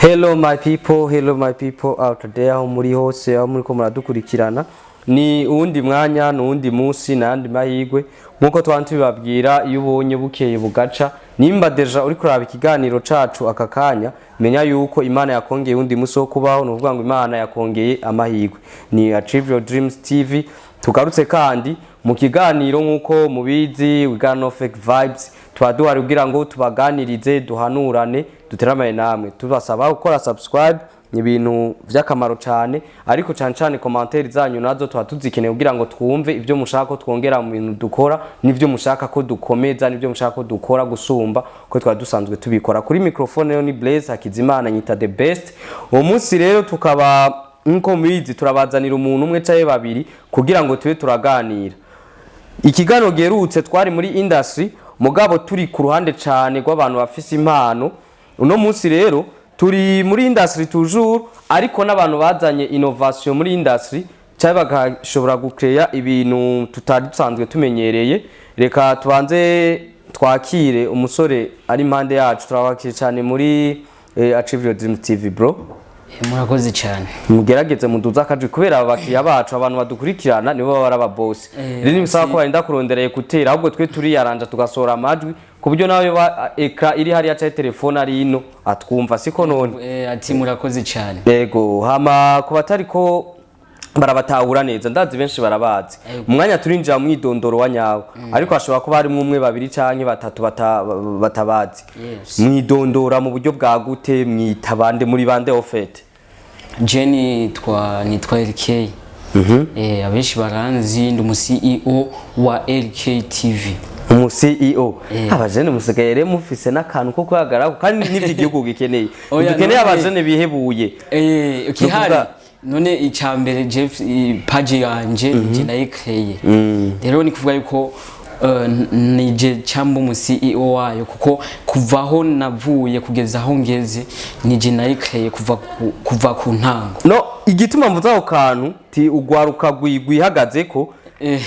Hello my people out there aho muri hose aho muri ko muradukurikirana ni uwundi mwanya n'uwundi munsi nandi mahigwe nkuko twantu bibabwira iyo ubonye bukeye bugaca nimba deja uri kuraba ikiganiro cacu akakanya menya yuko Imana yakongeye undi musi wo kubaho no kuvuga ngo Imana yakongeye amahigwe ni Achieve Your Dreams TV tugarutse kandi mu kiganiro nkuko mubizi we got no fake vibes twaduhari kugira ngo tubaganirize duhanurane duteramaye namwe tubasaba gukora subscribe ibintu vyakamaro cyane ariko cyane commentaire zanyu nazo twatuzikeneye kugira ngo twumve ivyo mushaka ko twongera mu bintu dukora nivyo mushaka ko dukomeza nivyo mushaka ko dukora gusumba ko twadusanzwe tubikora kuri microphone yo ni Blaze Hakizimana nyita the best uwo munsi rero tukaba nko mubizi turabazanira umuntu umwe caye babiri kugira ngo tube turaganira ikiganiro gerutse twari muri industry mugabo turi ku ruhande cyane rw'abantu bafise impano uno munsi rero turi muri industry toujours ariko n'abantu bazanye innovation muri industry cyaba bagashobora gucreate ibintu tutadutsanzwe tumenyereye reka tubanze twakire umusore ari impande yacu turabakire cyane muri Achieve Your Dreams TV bro murakoze cyane mugerageze muduza akaje kubera abakiriya bacu abantu badukurikirana nibo baba araba boss rero nimusaba ko barinda kurondereye kutera ahubwo twe turi yaranja tugasora amajwi kubyo nawe ekra iri hari ya telefone ari ino atwumva siko none ati murakoze cyane yego hama kubatari ko barabatahura neza ndazi benshi barabazi umwanya turinjira mu idondoro wa nyawo ariko ashobora kuba ari umwe babiri canke batatu batabazi mwidondora mu buryo bwa gute mwitabande muri bande ofete Jenny nitwa Elkey abenshi baranzi ndi mu CEO wa Elkey TV umu CEO abajene musigaye rero mufise n'akantu ko kuhagarara kandi n'ivy'igihugu gikeneye dukeneye abajene bihebuye ukihari none icambere Jeff page yanje nje nayikreye rero ni kuvuga yuko nije cyamba umu CEO wayo kuko kuvaho navuye kugeza aho ngeze nije nayikreye kuva ku ntango no igituma mvuzaho kantu ti ugwaruka gwihagaze ko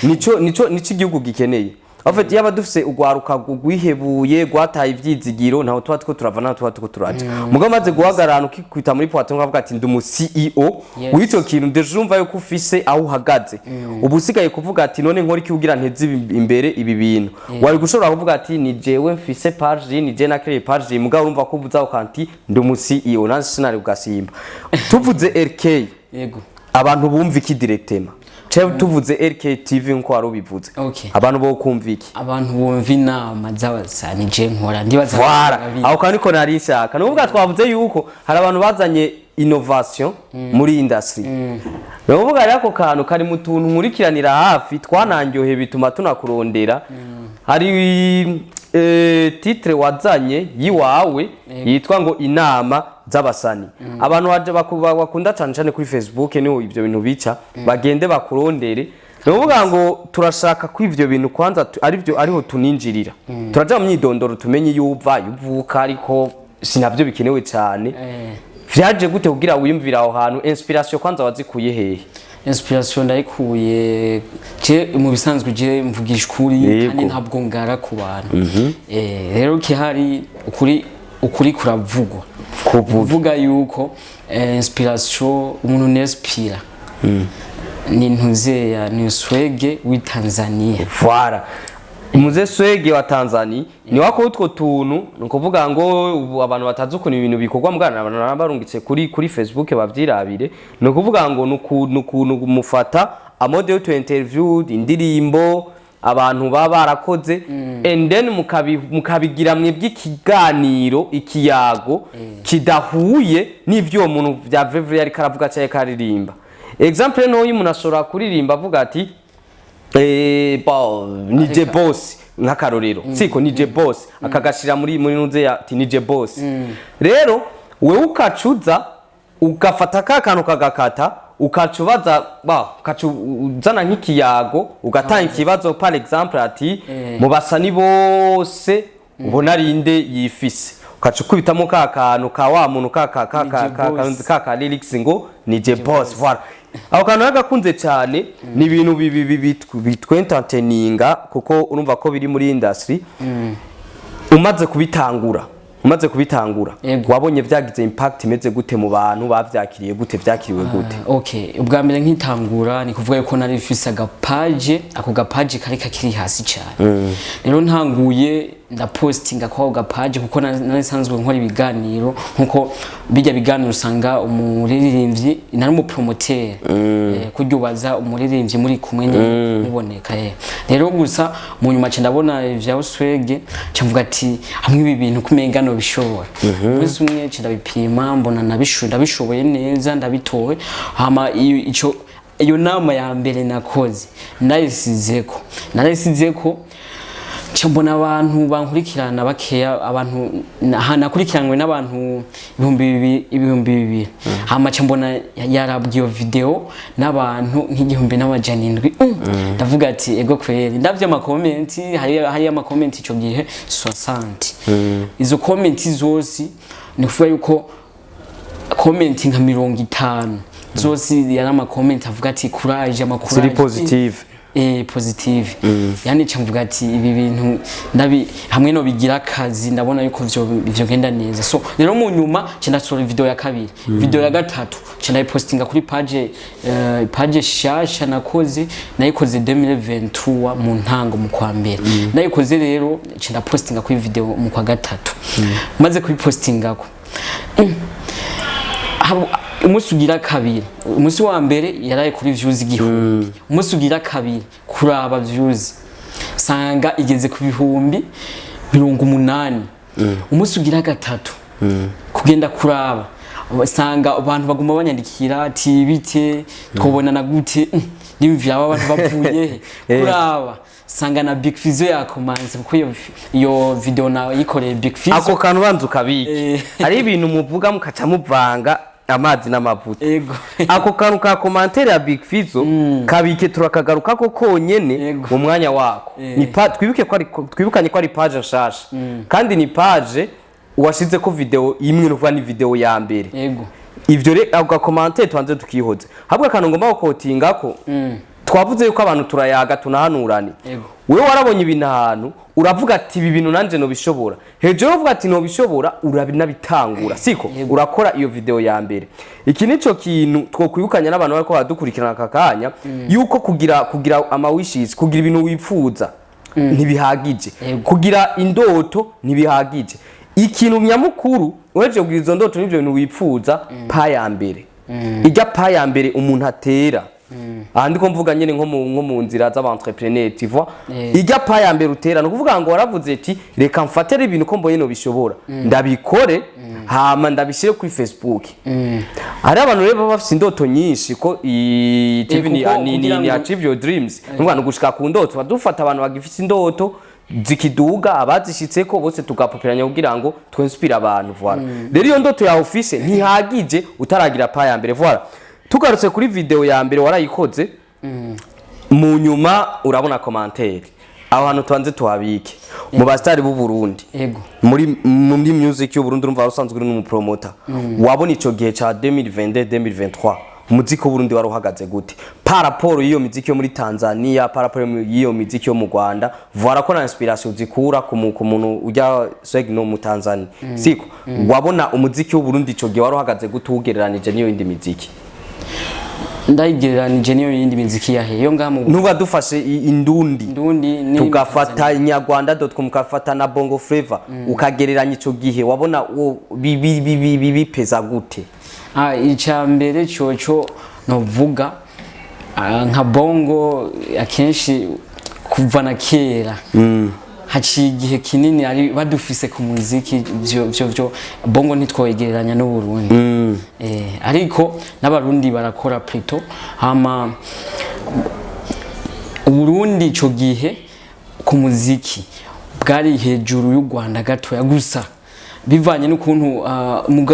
nico igihugu gikeneye afite yaba dufise ugwaruka gwihebuye gwataye ivyizigiro naho twa two turavana twa two turaje mugo maze guhagarana ukikwita muri poiton ngavuga ati ndi mu CEO w'ico kintu ndejumva yo kufise aho uhagaze ubusigaye kuvuga ati none nkora iki kugira nteze imbere ibi bintu wari gushobora kuvuga ati ni jewe mfise page ni je na créer page mugo urumva ko uvuza ukanti ndi mu CEO nanze sinari ugasimba tuvuze Elkey yego abantu bumva iki directement tuvuze Elkey TV nko warubivuze abantu bo kumviki abantu bumva inama z'abasani je nkora ndibaza aho kandi ko nari nshaka nuvuga twavuze yuko hari abantu bazanye innovation muri industry nuvuga rako kantu kari mu tuntu nkurikiranira hafi twananyohe bituma tunakurondera hari titre wazanye yiwawe yitwa ngo inama z'abasani abantu baje bakunda cyane kuri Facebook niho ivyo bintu bica bagende bakurondere nuvuga ngo turashaka ko ivyo bintu kwanza ariho tuninjirira turaja mu myidondoro tumenye yuvuka ariko sinavyo bikenewe cyane vyaje gute kugira wiyumvira aho hantu inspiration kwanza wazikuye hehe inspiration ndayikuye je mu bisanzwe je mvugisha kuri kandi ntabwo ngara ku bantu rero kihari ukuri kuravugwa kuvuga yuko inspiration umuntu nespira ni ntuzeya ni swege wi Tanzania voilà umuze swege wa Tanzania ni wako utwo tuntu nukuvuga ngo abantu batazi ukuntu ibintu bikorwa mugana abantu barungitse kuri Facebook bavyirabire nukuvuga ngo nukuntu mufata amode to interview indirimbo abantu baba barakoze and then mukabigira mwebwe ikiganiro ikiyago kidahuye n'ivyo umuntu bya vrevre yari karavuga cyaye karirimba example no umuntu ashobora kuririmba avuga ati nije boss nkakarorero siko nije boss akagashira muri nuze ati nije boss rero wewe ukacuza ugafata kakantu kagakata ukacubaza ukacuzana nk'ikiyago ugatanga ikibazo par exemple ati mubasani bose ubona rinde yifise ukacukubitamo kakantu ka wa muntu kaka lyrics ngo nije boss voilà aho kantu nagakunze cyane ni ibintu bitwentertaininga kuko urumva ko biri muri industry umaze kubitangura umaze kubitangura wabonye vyagize impact imeze gute mu bantu bavyakiriye gute vyakiriwe gute okay ubwa mbere nkitangura ni kuvuga yuko nari mfise agapage ako gapage kari kakiri hasi cyane rero ntanguye ndapostinga kwa gapage kuko narisanzwe nkora ibiganiro nkuko bijya biganiro usanga umuririmbyi nari mu promoter kuryubaza umuririmbyi muri kumwe muboneka rero gusa mu nyuma ndabona vyose cyamvuga ati hamwe ibi bintu kumenga no bishobora mwese umwe ndabipima mbona ndabishoboye neza ndabitowe hama iyo nama ya mbere nakoze narayisizeko mbona abantu bankurikirana bakeya abantu nakurikiranywe n'abantu ibihumbi bibiri hama mbona yarabwiye video n'abantu nk'igihumbi n'amajana 7 ndavuga ati ego kweri ndavye ama comment hari ama comment ico gihe 60 izo comment zose ni kuvuga yuko comment nka 50 zose yari ama comment avuga ati courage ama courage positive positive yani cyamvuga ati ibi bintu hamwe no bigira akazi ndabona yuko byo genda neza so rero mu nyuma cyandasura video ya kabiri video ya gatatu cyandayipostinga kuri page shasha nayikoze 2023 mu ntango mu kwa mbere nayikoze rero cyandapostinga kuri video mu kwa gatatu maze kubipostinga ko umunsi ugira kabiri umunsi wa mbere yaraye kuri views igihumbi umunsi ugira kabiri kuraba views sanga igeze ku bihumbi 80 umunsi ugira gatatu kugenda kuraba sanga abantu baguma banyandikira ati bite twobonana gute nimvira abantu bavuye kuraba sanga na Big FIZZO yakomanze kuko iyo video nawe yikoreye Big FIZZO ako kantu banzu kabike ari ibintu muvuga mukaca muvanga amazi n'amavuta ako kantu ka commentaire ya Big FIZZO kabike turakagaruka ko konyene mu mwanya wako ni twibukanye ko ari page nshasha kandi ni page washize ko video imwe n'uva ni video ya mbere ivyo re ako commentaire twanze tukihoze habwa kantu ngomba gukotinga ko twavuze yuko abantu turayaga tunahanurane wewe warabonye ibintu ahantu uravuga ati ibi bintu nanje no bishobora hejuru uvuga ati no bishobora urabinabitangura siko urakora iyo video ya mbere iki nico kintu twokwibukanya n'abantu bariko baradukurikirana akakanya yuko kugira ama wishes kugira ibintu wipfuza ntibihagije kugira indoto ntibihagije ikintu nyamukuru uheje kugira izo ndoto n'ivyo bintu wipfuza pa ya mbere ijya pa ya mbere umuntu atera ahandi ko mvuga nyene nko mu nzira z'abantrepreneur tu vois ijya pa ya mbere utera no kuvuga ngo waravuze ati reka mfatire ibintu ko mboye no bishobora ndabikore hama ndabishire kuri Facebook ari abantu rero bafite indoto nyinshi ko TV ni achieve your dreams ngwana gushika ku ndoto badufata abantu bagifite indoto zikiduga abazishitseko bose tugapoperanya kugira ngo twinspire abantu voilà rero iyo ndoto ya office ntihagije utaragira pa ya mbere voilà tugarutse kuri video ya mbere warayikoze mu nyuma urabona commentaire aho hantu twanze tuhabike mu bastari b'u Burundi muri music y'u Burundi urumva usanzwe uri n'umupromoter wabona ico gihe ca 2022 2023 umuziki w'u Burundi waruhagaze gute paraporo y'iyo muziki yo muri Tanzania paraporo y'iyo muziki yo mu Rwanda vuara ko na inspiration zikura ku muntu ujya swegno mu Tanzania siko wabona umuziki w'u Burundi ico gihe waruhagaze gute ugereranije niyo indi muziki ndayigereranije niyo yindi miziki yahe yo ngamu nuba dufashe indundi tugafata inyarwanda.com ukafata na bongo flavor ukagereranya ico gihe wabona bipeza gute ica mbere cyoco novuga nka bongo akenshi kuva na kera haciye igihe kinini ari badufise ku muziki byo bongo ntitwoyegeranya no Burundi ariko n'abarundi barakora plutôt hama Burundi ico gihe ku muziki bwari hejuru y'u Rwanda gato ya gusa bivanye n'ukuntu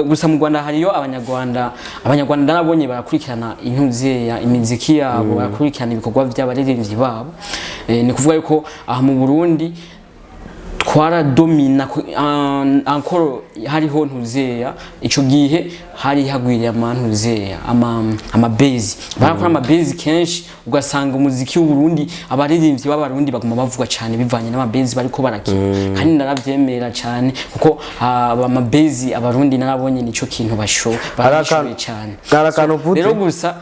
gusa mu Rwanda hariyo abanyarwanda nabonye barakurikirana intuze ya imiziki yabo barakurikirana ibikorwa by'abaririmbyi babo ni kuvuga yuko aha mu Burundi kwara domina encore hariho ntuzeya ico gihe hari hagwiriye amantu ntuzeya ama base barakora ama base kenshi ugasanga umuziki w'u Burundi abaririmbyi b'abarundi baguma bavuga cyane bivanye n'ama base bariko barakina kandi naravyemera cyane kuko ama base abarundi narabonye nico kintu bashoboye cyane rero gusa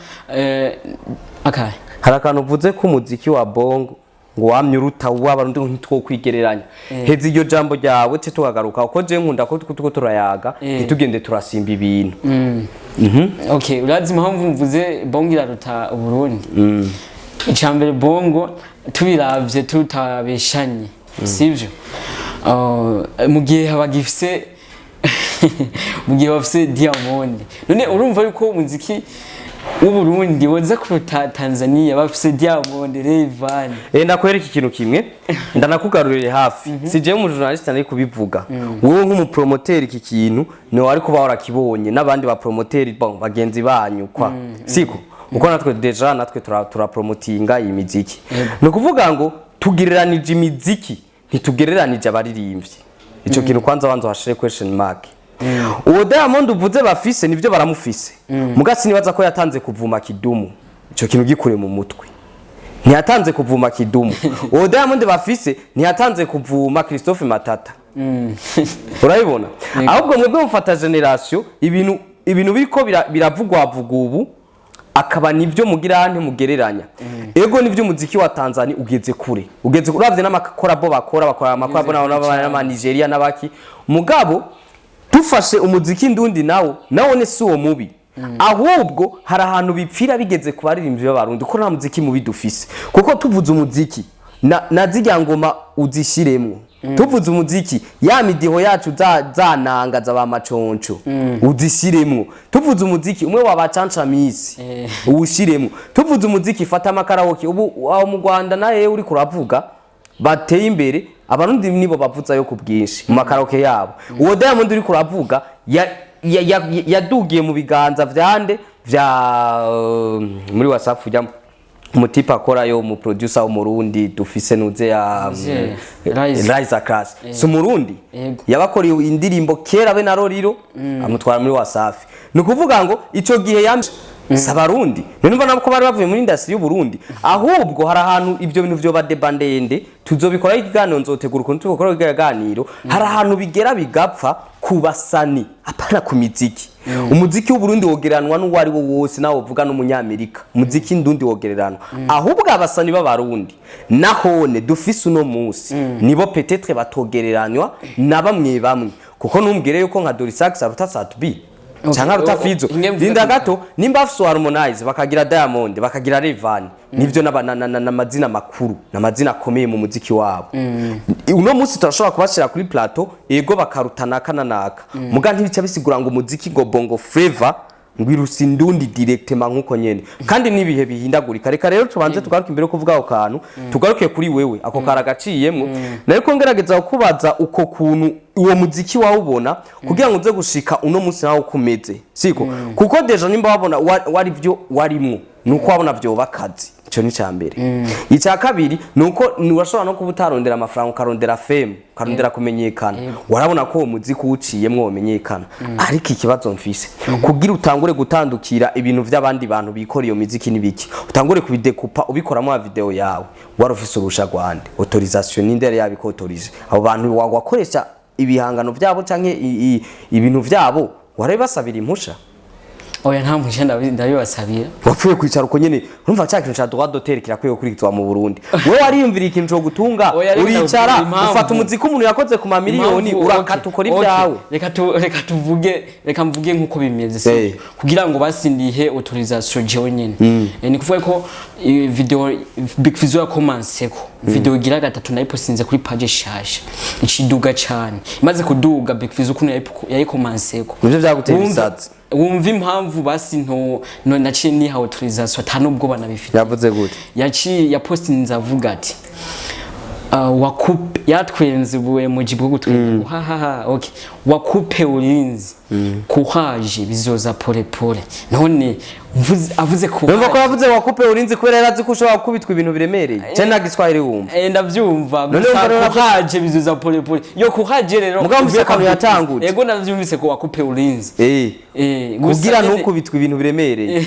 harakantu uvuze ko umuziki wa bongo ngo wamye uruta w'abarundi ntitwo kwigereranya heze iryo jambo ryawe cyo tugagaruka uko je nkunda ko tuko turayaga ntitugende turasimba ibintu okay urazi impamvu mvuze bongo iraruta Burundi icambere bongo tubiravye tutabeshanye sivyo mu gihe habagifise mu gihe bafise Diamond none urumva yuko umuziki Uburundi woza kuruta Tanzania bafise Diamond Rayvan ndakwereka ikintu kimwe ndanakugarurire hafi sije mu journalist nari kubivuga wowe nk'umupromoter iki kintu no wari kuba warakibonye nabandi ba promoter bagenzi banyu kwa siko uko natwe deja natwe turapromotinga iyi miziki no kuvuga ngo tugireranije imiziki ntitugereranije abaririmbyi ico kintu kwanza wanzo hashire question mark uwo Diamond uvuze bafise nivyo baramufise mugasi nibaza ko yatanze kuvuma kidumu ico kintu gikure mu mutwe ntiyatanze kuvuma kidumu uwo Diamond bafise ntiyatanze kuvuma Christophe Matata urayibona ahubwo mwebwe mufata generation ibintu biriko biravugwa ubu akaba nivyo mugirante mugereranya ego nivyo muziki wa Tanzania ugeze kure uravye n'amakorabo bakora amakorabo n'aba Nigeria n'abaki mugabo tufashe umuziki ndundi nawo ne si uwo mubi ahubwo hari ahantu bipfira bigeze ku baririmbyi b'abarundi ko nta muziki mubi dufise kuko tuvuze umuziki na zirya ngoma uzishiremwo tuvuze umuziki ya midiho yacu zananga za bamaconco uzishiremwo tuvuze umuziki umwe wabacanca misi uwushiremwo tuvuze umuziki fata amakaraoke ubu aho mu Rwanda naye uri kuravuga bateye imbere abarundi nibo bavuza yo kubwinshi mu makaroke yabo uwo Diamond uri kuravuga yadugiye mu biganza vyande vya muri WhatsApp ujya umutipa akora yo mu producer wo Murundi dufise nuze ya Rise Class so Murundi yabakoriye indirimbo kera be na Roriro amutwara muri WhatsApp no kuvuga ngo ico gihe yanje Sabarundi numva nabwo bari bavuye muri industry y'u Burundi ahubwo hari ahantu ivyo bintu vyo badebandende tuzobikora ikiganiro nzotegura ukuntu tubikora ikiganiro hari ahantu bigera bigapfa kubasani apana ku miziki umuziki w'u Burundi wogeranwa n'uwari wo wose nawo uvuga n'umunyamerika umuziki ndundi wogeranwa ahubwo abasani b'abarundi nahone dufise uno munsi nibo peut-être batogereranywa na bamwe kuko numbwire yuko nka Dorisax aruta Satubi cyangwa ruta FIZZO linda gato nimba afso Harmonize bakagira Diamond bakagira Rayvan nivyo n'amazina makuru n'amazina akomeye mu muziki wabo uno munsi turashobora kubashira kuri plateau ego bakarutana kananaka muga ntibica bisigura ngo umuziki ngo bongo flavor ngwirusi ndundi directement nkuko nyene kandi nibihe bihindagurika reka rero tubanze tugaruka imbere kuvuga aho kantu tugaruke kuri wewe ako karagaciyemwo nariko ngerageza kubaza uko kuntu uwo muziki wawubona kugira ngo uze gushika uno munsi nawo kumeze siko kuko deja nimba wabona wari byo warimwo nuko wabona byo bakazi ico ni cyambere icya kabiri nuko niwashobora no kubutarondera amafaranga ukarondera fame ukarondera kumenyekana warabona ko umuziki uciyemwo umenyekana ariko ikibazo mfise kugira utangure gutandukira ibintu vy'abandi bantu bikora iyo muziki nibiki utangure kubidekupa ubikoramo ama video yawe warufise urusha Rwanda autorisation n'indere yabikotorije abo bantu wakoresha ibihangano vyabo canke ibintu vyabo warabasabira impusha oya nta mpusha ndabibasabira wapfuye kwicara uko nyene urumva cyakintu cha droit d'auteur kirakwiye kurikizwa mu Burundi wewe wariyumvira ikintu cyo gutunga uricara ufata umuziki umuntu yakoze ku mamiliyoni urakata ukora ibyawe reka mvuge nkuko bimeze se kugira ngo basindihe autorisation jewe nyene ni kuvuga ko video Big FIZZO yakomanse ko video igira gatatu nayipostinze kuri page shasha ikiduga cyane imaze kuduga Big FIZZO kuno yayikomanse ko nivyo byagutera isatsi wumva impamvu basi naciye niha autorisation atanubwo banabifite yavuze gute ya postinze avuga ati wakupe yatwenze buwe mu gibo gutwenga hahaha okay wakupe ulinzi kuhaje bizoza pole pole none avuze ko numva ko yavuze wakupe urinzi kubera yarazi ko ushobora gukubitwa ibintu biremereye cyane nagiswahili wumva ndavyumva gusa kuhaje bizuza pole pole yo kuhaje rero mugabo mvise ko yatanguje yego navyumvise ko wakupe urinzi kugira ntukubitwa ibintu biremereye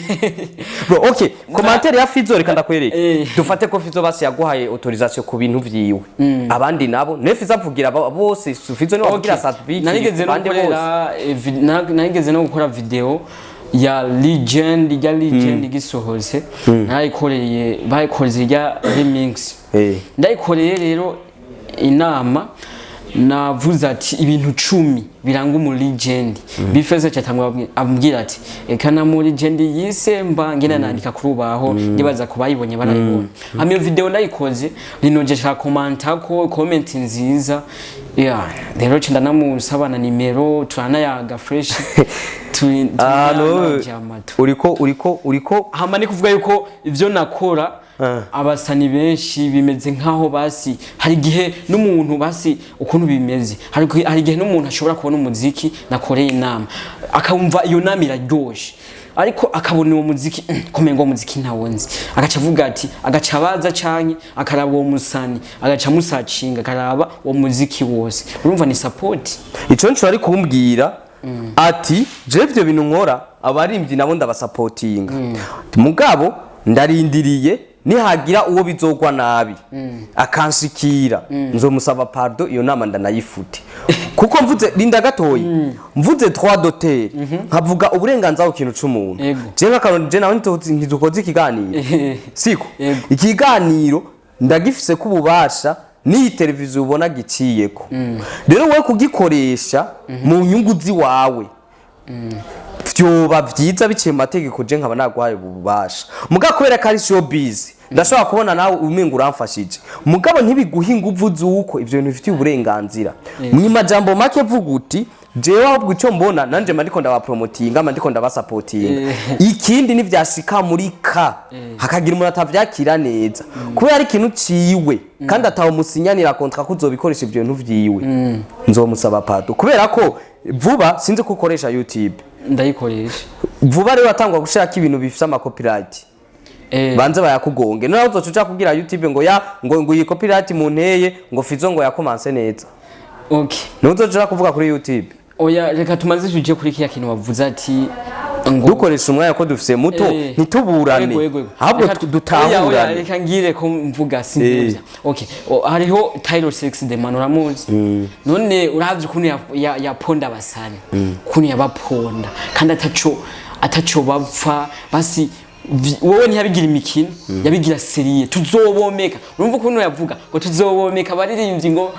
bro okay commentaire ya FIZZO reka ndakwereke dufate ko FIZZO basi yaguhaye autorisation ku bintu vyiwe abandi nabo ne FIZZO avugira bose FIZZO ni wavugira Satbiki narigeze no gukora video ya legend gisohose nayikoreye bayikoreze ya remix ndayikoreye rero inama navuze ati ibintu 10 biranga umu legend bifeze cyatangwa ambwira ati ekana mu legend yisemba ngena nandika kurubaho ndibaza ko bayibonye barayibona amiyo video nayikoze rinogesha comment nziza rero cyenda namusabana nimero turanayaga fresh uriko hama ni kuvuga yuko ivyo nakora abasani benshi bimeze nkaho basi hari gihe n'umuntu basi ukuntu bimeze hari gihe n'umuntu ashobora kubona umuziki nakoreye inama akumva iyo nama iraryoshe ariko akabona uwo muziki komengo muziki ntawonzi agaca avuga ati agaca baza canke akaraba uwo musani agaca musacinga akaraba uwo muziki wose urumva ni support ico nco ari kumbwira ati je ivyo bintu nkora abarimvyi nabo ndabasupportinga mugabo ndarindiriye nihagira uwo bizogwa nabi akanshikira nzomusaba pardon iyo nama ndanayifute kuko mvuze linda gatoyi mvuze droit d'auteur nkavuga uburenganzira ku kintu c'umuntu je nk'akaronde je nawe ntidukoze ikiganiro siko ikiganiro ndagifise kububasha ni televiziyo ubona giciyeko rero we kugikoresha mu nyungu ziwawe vyoba vyiza biciye mu mategeko je nkaba naguhaye ububasha mugabo kubera ko ari showbiz ndashobora kubona nawe umenga uramfashije mugabo ntibiguha inguvu zuko ivyo bintu bifitiye uburenganzira mwimajambo make vuga uti jewe ahubwo icyo mbona nanje mandiko ndabapromotinga mandiko ndabasupportinga ikindi ni vyashika muri ka hakagira umuntu atavyakira neza kubera ari ikintu ciwe kandi atawo musinyanira kontra kuzobikoresha ivyo bintu vyiwe nzomusaba pardon kubera ko vuba sinzi ko ukoresha YouTube ndayikoresha vuba rero atangwa gushaka ibintu bifite ama copyright banze bayakugonge none uzocuca kugira YouTube ngo iyi copyright mu nteye ngo FIZZO ngo yakomanse neza okay nuzocuca kuvuga kuri YouTube oya reka tumaze tuje kuri kiya kintu wavuze ati ngo dukoresha umwanya ko dufise muto ntituburane ahubwo dutahurane reka ngire ko mvuga sinzi okay hariho Title 6 de manoramuzi none uravye ukuntu yaponda basane ukuntu yabaponda kandi ataco bapfa basi wowe ntiyabigira imikino yabigira serie tuzobomeka urumva ukuntu yavuga ngo tuzobomeka baririmbyi ngo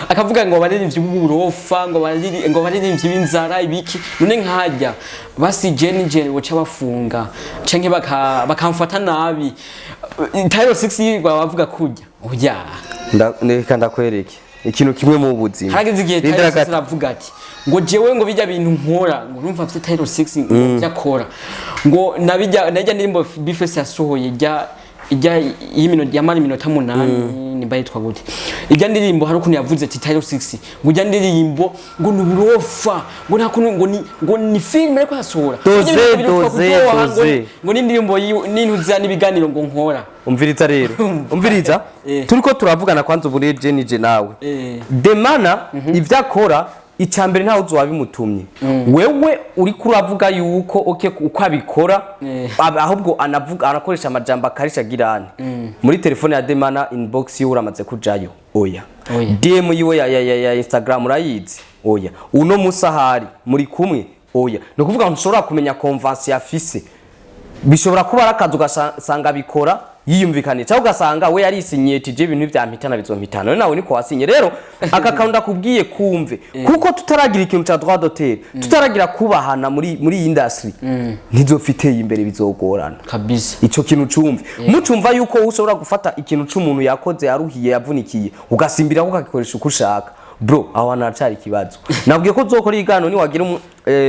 akavuga ngo baririmbyi b'uburofa ngo baririmbyi b'inzara ibiki none nkajya basi Jenny woca bafunga canke bakamfata nabi Title 6 yirwa bavuga kujya oya ndeka ndakwereke ikintu kimwe mu buzima hageze igihe Title 6 aravuga ati ngo jewe ngo bijya bintu nkora ngo urumva afite Title 6 yakora ngo najya ndirimbo bifese yasohoye ijya yamara iminota 8 nimba yitwa gute ijya ndirimbo hari ukuntu yavuze ati Title 6 ngo ijya ndirimbo ngo nuburofa ngo nta kuntu ngo ni film ariko yasohora doze ngo n'indirimbo n'intuza n'ibiganiro ngo nkora umviriza rero umviriza turiko turavugana kwanza ubure Jenny nawe demana ivyakora icambere ntaho uzowabimutumye wewe uri kuravuga yuko uko abikora ahubwo anakoresha amajambo akarisha girane muri telefone ya demana inbox yiwe uramaze kujayo oya DM yiwe ya Instagram urayizi oya uno musahari muri kumwe oya no kuvuga ngo nshobora kumenya convention afise bishobora kuba arakazu gasanga bikora yiyumvikane cyangwa ugasanga we yarisinyiye tije ibintu byampitana bizompitana none nawe niko wasinye rero akakanda kubwiye kumve kuko tutaragira ikintu ca droit d'auteur tutaragira kubahana muri industry ntizofiteye imbere bizogorana kabisa ico kintu cumve mucumva yuko ushobora gufata ikintu c'umuntu yakoze yaruhiye yavunikiye ugasimbira ko kakikoresha uko ushaka bro aho anacari kibazo nabwiye ko zokora igano ni wagira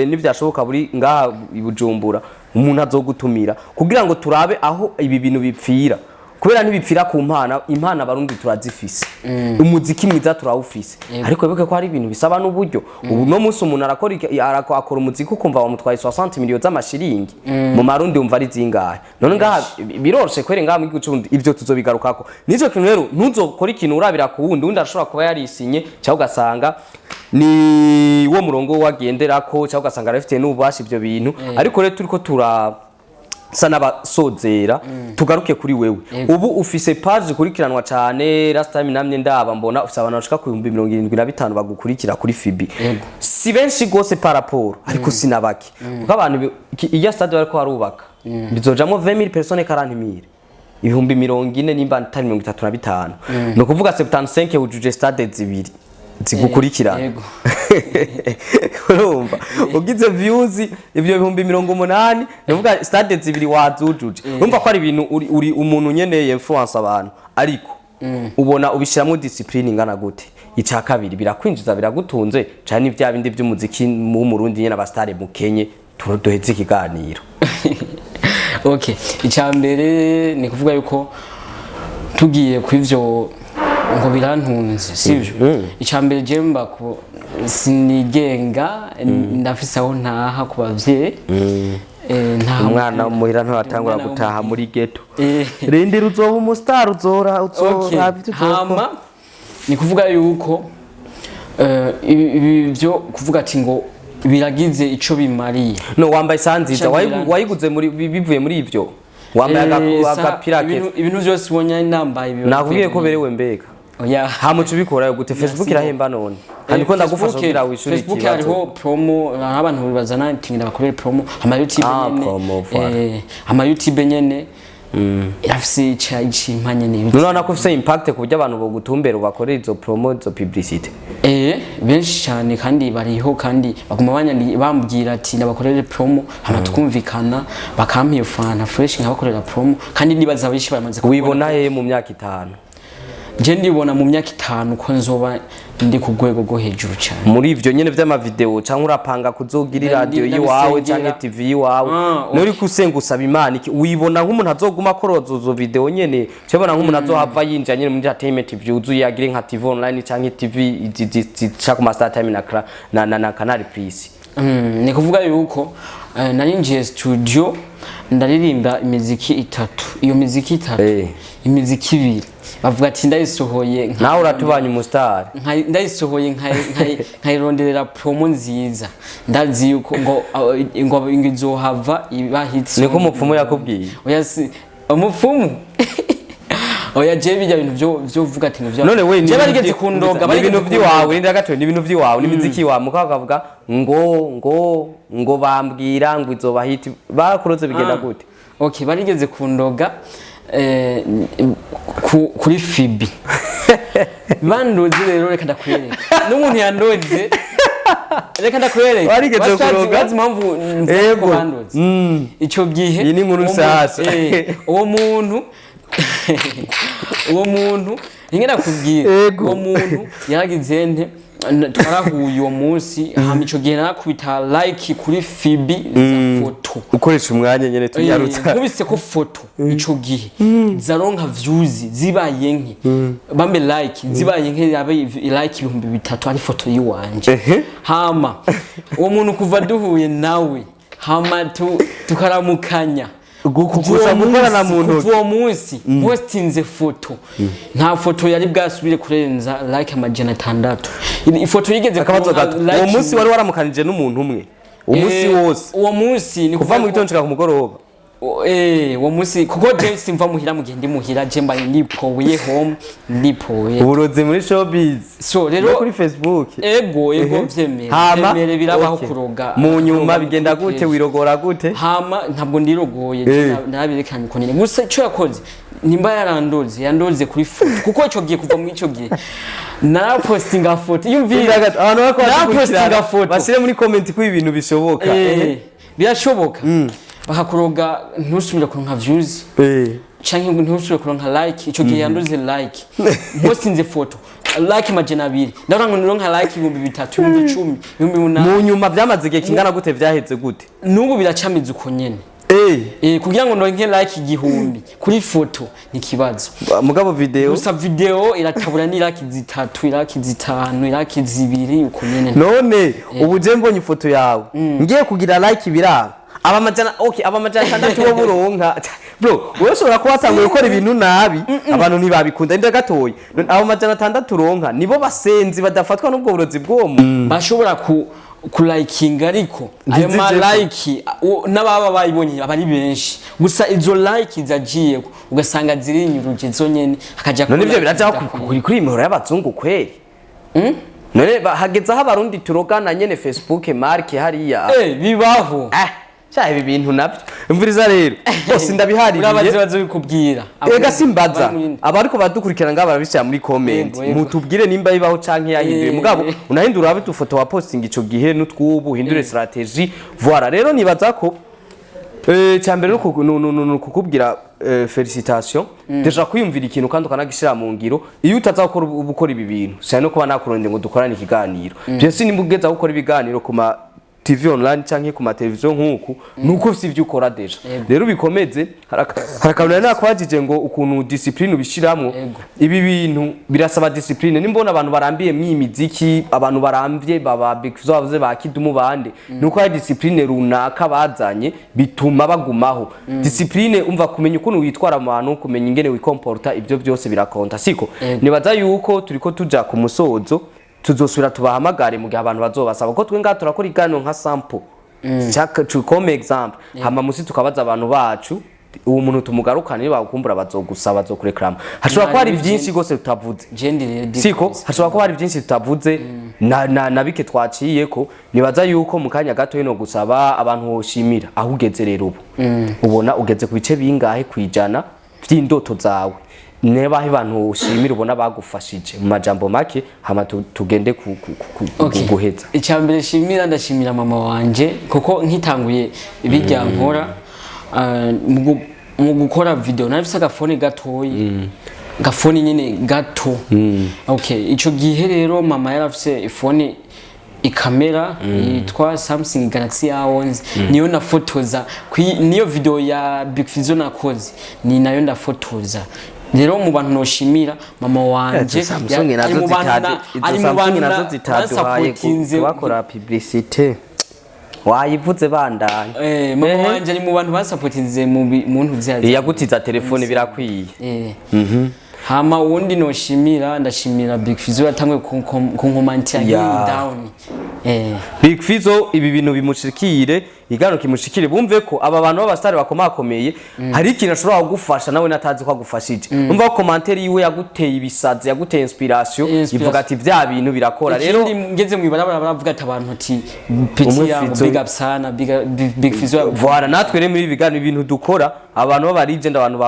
nivyashoboka buri ngaha ibujumbura umuntu azogutumira kugira ngo turabe aho ibi bintu bipfira kubera ntibipfira ku impana abarundi turazifise umuziki mwiza turawufise ariko bibuke ko hari ibintu bisaba n'uburyo ubu no munsi umuntu arakora umuziki ukumva bamutwaye 60 miliyoni z'amashiringi mu marundi umva ari zingahe none ngaha biroroshe kwere ngaha mu gihugu ivyo tuzobigarukako nizo kintu rero ntuzokora ikintu urabira ku wundi arashobora kuba yarisinye cyangwa ugasanga ni wo murongo wagenderako cyangwa ugasanga arafite n'ububasha ivyo bintu ariko rero turiko sa n'abasozera tugaruke kuri wewe ubu ufise page kurikiranwa cyane last time namye ndaba mbona ufise abantu bashika ku 75 bagukurikira kuri FIBI si benshi gose par rapport ariko sinabaki kuko abantu iya stade bariko harubaka bizojamo 20000 personnes 40000 ibihumbi 40 nimba 35 no kuvuga 75 ujuje stade zibiri zigukurikirana urumva ugize views ivyo bihumbi 80 nuvuga stade zibiri wazujuje urumva ko ari ibintu uri umuntu nyeneye influence abantu ariko ubona ubishiramo discipline ingana gute ica kabiri birakwinjiza biragutunze cyane ivya bindi by'umuziki mu Murundi nyene abastare mukenye tudoheze ikiganiro okay ica mbere ni kuvuga yuko tugiye kw'ivyo ngo birantunze sivyo icambere je mbako sinigenga ndafise aho ntaha kubavye nta umwana muhira ntatangura gutaha muri ghetto rindira uzoba umustar uzora hama ni kuvuga yuko ibyo kuvuga ati ngo biragize ico bimariye no wambaye sanziza wayiguze muri bivuye muri ivyo wambaye agapira ibintu byose ubonye nambaye ibyo navugiye ko berewe mbega oya hamucu bikora gute Facebook irahemba none handiko ndagufasha kugira wishuri Facebook hariho promo abantu bazana tingira bakorera promo ama YouTube nyene ama YouTube nyene yafise impanye n'ibindi none ko ufise impact ku buryo abantu bogutumbera bakorera izo promo izo publicity benshi cyane kandi bariho kandi baguma bambwira ati nabakorere promo hama tukumvikana bakampiye fana fresh nkabakorera promo kandi nibaza bishi bamaze wibona he mu myaka 5 je ndibona mu myaka 5 ko nzoba ndi ku rwego rwo hejuru cyane muri ivyo nyene vy'ama video cyangwa urapanga kuzogira radio yiwawe cyangwa TV yiwawe nuri kusenga usaba Imana wibona nk'umuntu azoguma korozo video nyene cyabona nk'umuntu azohava yinja nyene muri entertainment vyuzuye agire nka TV online cyangwa TV zishaka ma start time na Canal Plus ni kuvuga yuko narinjiye studio ndaririmba imiziki 3 iyo miziki 3 imiziki 2 bavuga ati ndayisohoye nawe uratubanye umustar ndayisohoye nkayironderera promo nziza ndazi yuko ngo ingizohava ibahitse niko umupfumu yakubwiye oya si umupfumu oya je bijya bintu byo vuga ati nivyo none we je barigeze kundoga bari ibintu by'iwawe ndi gato ni ibintu by'iwawe ni imiziki wawe mukakavuga ngo bambwira ngo izobahita barakuroze bigenda gute okay barigeze kundoga kuri FIBI bandoze rero reka ndakwereka n'umuntu yandoze reka ndakwereka warigeze kuroga impamvu mvuga bandoze ico gihe iyi ni nkuru sasa uwo muntu ingena kubwira uwo muntu yaragize nte twarahuye uwo munsi hama ico gihe nakubita like kuri FIBI za foto ukoresha umwanya nyene tunyarutsa nkubise ko foto ico gihe zaronka views zibaye nke bambe like zibaye nke yabe like 3000 ari foto yiwanje hama uwo muntu kuva duhuye nawe hama tukaramukanya gukuza mukorana mu ntoki uwo munsi postinze foto nta foto yari bwasubire kurenza like amajana 6 ifoto yigeze akabazo gato uwo munsi wari waramukanije n'umuntu umwe umunsi wose uwo munsi ni kuva mu gitondo ku mugoroba uwo munsi kuko je simva muhira mugende muhira je mba nipoye home nipoye uburozi muri showbiz so rero kuri Facebook ego vyemere birabaho kuroga mu nyuma bigenda gute wirogora gute hama ntabwo ndirogoye narabirekanye ko nyine gusa ico yakoze nimba yandoze kuri foto kuko ico giye kuva mu ico gihe narapostinga foto yumvira abantu narapostinga foto basire muri comment ko ibintu bishoboka birashoboka bakakuroga ntusubire kuronka views canke ntusubire kuronka like ico gihe yandoze like postinze foto like majana 2 ndarango nironka like 3000 10,000 10,800 mu nyuma vyamaze gihe kingana gute vyaheze gute nubu biracamiza uko nyene kugira ngo ndonke like igihumbi kuri foto ni kibazo mugabo video gusa video iratabura ni like 3 like 5 like 2 uko nyene none ubu je mbonye ifoto yawe ngiye kugira like ibiranga abamajana abamajana 6 wo buronka bro wewe ushobora kuba watanguye gukora ibintu nabi abantu ntibabikunda inde gatoyi abamajana 6 uronka nibo basenzi badafatwa n'ubwo burozi bwomu bashobora ku liking ariko ayo ma like n'ababa bayibonye abari benshi gusa izo like zagiye ugasanga ziri inyuruje zonyene akaja none ivyo biraja kuri imihoro y'abazungu kweli none hageze aho abarundi turogana nyene Facebook marke hariya bibaho cha ibi bintu nabyo imvuriza rero bose ndabihaririye urabaze bazobikubwira ega simbaza abariko badukurikirana ngaba barabishyira muri comment mutubwire nimba bibaho canke yahinduye mugabo unahindura abe tufoto wa posting ico gihe n'utwubu hindure strategy voilà rero nibaza ko cyambere no kukubwira felicitation deja kwiyumvira ikintu kandi ukanagishira mu ngiro iyo utazakora ubukora ibi bintu cyane no kuba nakuronde ngo dukorane ikiganiro byose nimbugeza gukora ibiganiro kuma TV online canke ku mateleviziyo nkuku nuko sivyo ukora deja rero bikomeze harakanura nakwajije ngo ukuntu discipline ubishiramwo ibi bintu birasaba discipline nimbona abantu barambiye mwimiziki abantu baramvye baba FIZZO bavuze bakidumu bande nuko hari discipline runaka bazanye bituma bagumaho discipline umva kumenya ukuntu witwara mu bantu kumenya ingene wikomporta ibyo byose birakonta siko nibaza yuko turiko tuja ku musozo tuzosubira tubahamagare mu gihe abantu bazobasaba ko twe ngaha turakora igano nka sample cyaka comme example hama musi tukabaza abantu bacu uwo muntu tumugarukana niba bakumbura bazogusaba bazokureklama hashobora ko hari byinshi gose tutavuze siko hashobora ko hari byinshi tutavuze na bike twaciye ko nibaza yuko mu kanya gato ino gusaba abantu hoshimira aho ugeze rero ubu ubona ugeze ku bice bingahe kwijana by'indoto zawe neba abantu ushimira ubona bagufashije mu majambo make hama tugende guheza icyambere shimira ndashimira mama wanje kuko nkitanguye bijya nkora mu gukora video nafise agafone gatoyi gafone nyine gato ico gihe rero mama yarafise ifone ikamera yitwa Samsung Galaxy A11 niyo nafotoza niyo video ya FIZZO nakoze ni nayo ndafotoza rero mu bantu noshimira mama wanje ari mu bantu nazo zitaduhaye bakora publicité wayivuze bandanye mama wanje ari mu bantu basapotinze mu muntu vyaje yagutiza telefone birakwiye hama wundi noshimira ndashimira FIZZO yatamwe kunkomantia down FIZZO ibi bintu bimushikire igano kimushikire bumve ko aba bantu b'abastari bakomakomeye hari ikintu ashobora kugufasha nawe natazi ko agufashije umva ko commentaire yiwe yaguteye ibisazi yaguteye inspiration ivuga ati vya bintu birakora rero ngeze mwibarabara baravuga ati abantu ati petit ya big up sana big FIZZO voilà natwe rero muri bigano ibintu dukora abantu baba legend abantu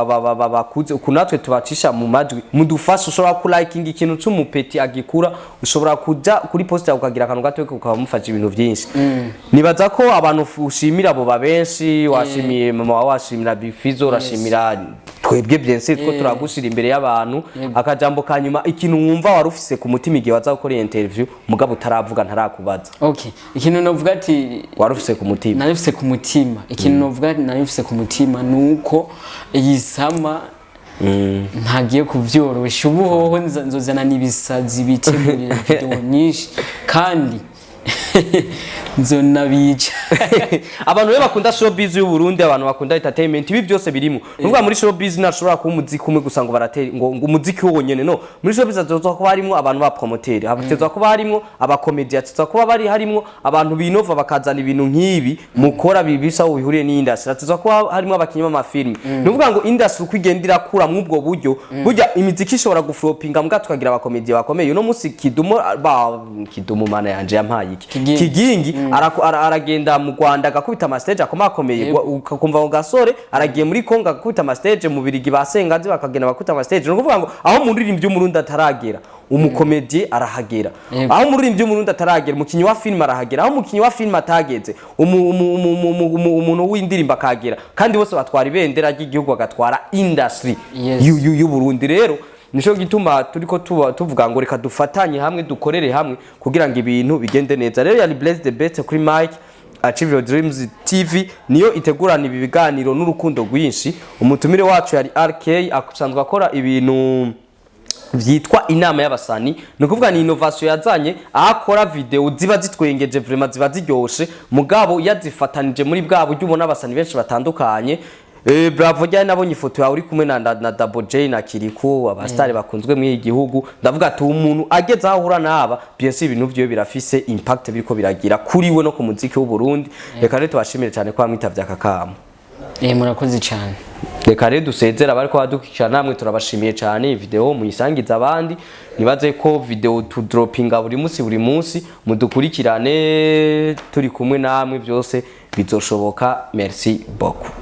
bakuze ukunatwe tubacisha mu majwi mudufasha ushobora ku liking ikintu c'umupeti agikura ushobora kuja kuri post ukagira akantu gato ukabamufasha ibintu byinshi nibaza ko abantu ushimira abo babenshi washimiye mama washimira FIZZO urashimira twebwe byense two turagushira imbere y'abantu akajambo kanyuma ikintu wumva warufise ku mutima igihe waza gukora interview mugabo utaravuga ntarakubaza ikintu novuga ati warufise ku mutima narufise ku mutima ikintu novuga narufise ku mutima nuko yisama ntagiye kuvyorosha ubuhoho nzozana nibisazi biti muri video nyinshi kandi nzonabica abantu be bakunda showbiz y'u Burundi abantu bakunda entertainment ibi byose birimo nuvuga muri showbiz nashobora kuba umuziki umwe gusa ngo baratera ngo umuziki wo nyene no muri showbiz azozwa kuba harimo abantu ba promoter habatezwa kuba harimo aba comedian azozwa kuba bari harimo abantu binova bakazana ibintu nk'ibi mukora bibisa ubihuriye ni industry azozwa kuba harimo abakinyi ba film nuvuga ngo industry kwigendira kura mu ubwo buryo burya imiziki ishobora guflopinga mbwa tukagira aba comedian bakomeye no musi kidumo mana yanje yampaye kigingi aragenda mu Rwanda gakubita ama stage akomakomeye ukumva ngo gasore aragiye muri Kongo gakubita ama stage mu Birigi basengazi bakagenda bakubita ama stage no kuvuga ngo aho muririmbye umurundi ataragera umukomedie arahagera aho muririmbye umurundi ataragera umukinyi wa film arahagera aho umukinyi wa film atageze umuntu w'indirimba akagera kandi bose batwara ibendera ry'igihugu agatwara industry y'u Burundi rero nisho gituma turiko tuvuga ngo reka dufatanye hamwe dukorere hamwe kugira ngo ibintu bigende neza rero yari bless the best kuri Mike Achieve Your Dreams TV niyo itegurana ibi biganiro n'urukundo rwinshi. Umutumire wacu yari Elkey, akusanzwe akora ibintu vyitwa inama y'abasani. Nukuvuga ni innovation yazanye akora video ziba zitwengeje vraiment ziba ziryoshe mugabo yazifatanije muri bwa buryo ubona abasani benshi batandukanye. Bravo cyane nabonye ifoto yawe uri kumwe na Double J na Kiriku abastari bakunzwe mu gihugu. Ndavuga ati umuntu ageze aho hura naba bien sûr ibintu byo birafise impact biriko biragira kuri we no ku muziki w'u Burundi. Reka rero tubashimire cyane ko bamwitavye akakamo. Murakoze cyane. Reka rero dusezera bariko badukikira namwe turabashimiye cyane. Video muyisangiza abandi nibaze ko video to droppinga buri munsi mudukurikirane turi kumwe namwe byose bizoshoboka. Merci beaucoup.